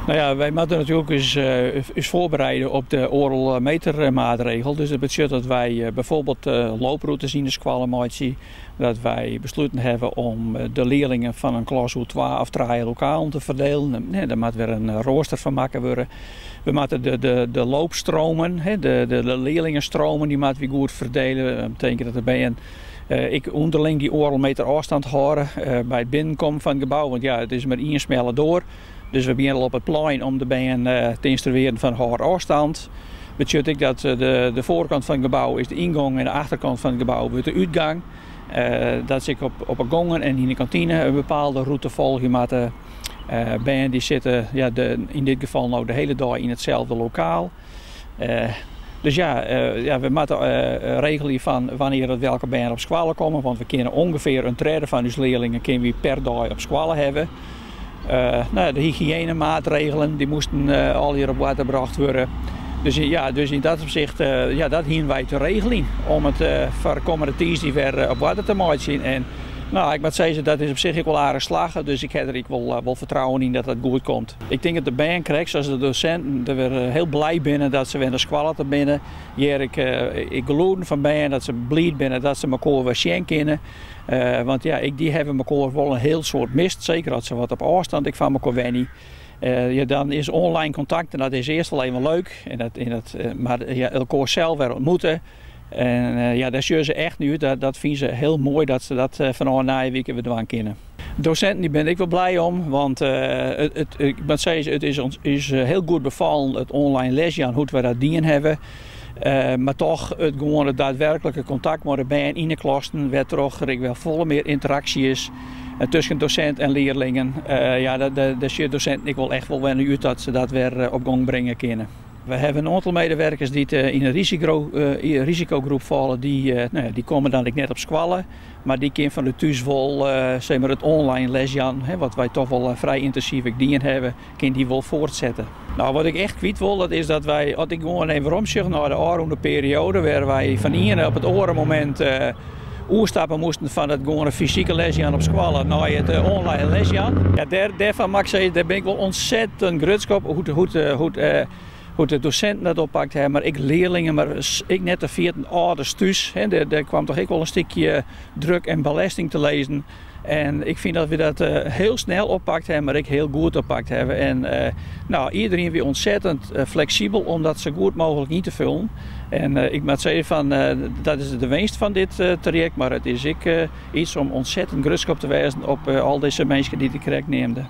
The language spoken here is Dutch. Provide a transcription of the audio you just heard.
Nou ja, wij moeten natuurlijk eens voorbereiden op de oral metermaatregel. Dus dat betekent dat wij bijvoorbeeld looproutes in de squallen zien. Dat wij besloten hebben om de leerlingen van een klas hoe 2 of 3 lokaal te verdelen. Daar moet weer een rooster van maken worden. We moeten de loopstromen, de leerlingenstromen, die moeten we goed verdelen. Dat betekent dat er bij ik onderling die oral meter afstand houden bij het binnenkomen van het gebouw. Want ja, het is maar 1 smelle door. Dus we beginnen al op het plein om de bijen te instrueren van harde afstand. Betekent ik dat de voorkant van het gebouw is de ingang en de achterkant van het gebouw wordt de uitgang. Dat ik op een gangen en in de kantine een bepaalde route volgen met de bijen die zitten in dit geval nou de hele dag in hetzelfde lokaal. Dus we moeten regelen van wanneer welke bijen op squallen komen. Want we kunnen ongeveer een derde van onze leerlingen kunnen we per dag op squallen hebben. De hygiënemaatregelen die moesten al hier op water gebracht worden. Dus in dat opzicht, dat hien wij te regelen om het voor komende dinsdag weer op water te maken. En ik moet zeggen, dat is op zich wel aardig slagen. Dus ik heb er wel vertrouwen in dat het goed komt. Ik denk dat de bijen krijgt, zoals de docenten, er weer heel blij binnen dat ze weer naar squallen te binnen. Hier ik geloof van bijen dat ze blij binnen dat ze elkaar weer zien kennen. Want die hebben elkaar wel een heel soort mist. Zeker als ze wat op afstand van elkaar wennen. Dan is online contact en dat is eerst wel even leuk. Maar elkaar zelf weer ontmoeten. En dat zien ze echt nu. Dat vinden ze heel mooi dat ze dat vanaf na weken weer doen kunnen. Docenten die ben ik wel blij om, want ik moet zeggen, het is heel goed bevallen het online lesje aan hoe we dat dienen hebben. Maar toch het daadwerkelijke contact met de bijen in de klassen, waar toch wel volle meer interactie is tussen docent en leerlingen. De docenten ik wil echt wel wennen uit dat ze dat weer op gang brengen kunnen. We hebben een aantal medewerkers die in een risicogroep vallen, die komen dan net op squallen. Maar die kunnen van de thuis wel het online lesje aan, wat wij toch wel vrij intensief dienen hebben, kunnen die wel voortzetten. Nou, wat ik echt kwijt wil, dat is dat wij, als ik gewoon even omzag naar de aankomende periode, waar wij van hier op het orenmoment oerstappen moesten van het gewoon fysieke lesje aan op squallen naar het online lesje aan. Ja, daarvan mag ik zeggen, daar ben ik wel ontzettend gruts op hoe de docenten dat oppakt hebben, maar ik leerlingen, maar ik net de 14 ouders thuis. Daar kwam toch ook wel een stukje druk en belasting te lezen. En ik vind dat we dat heel snel oppakt hebben, maar ik heel goed oppakt hebben. En iedereen weer ontzettend flexibel om dat zo goed mogelijk niet te vullen. En ik moet zeggen van, dat is de winst van dit traject, maar het is iets om ontzettend gerust op te wijzen op al deze mensen die de correct neemden.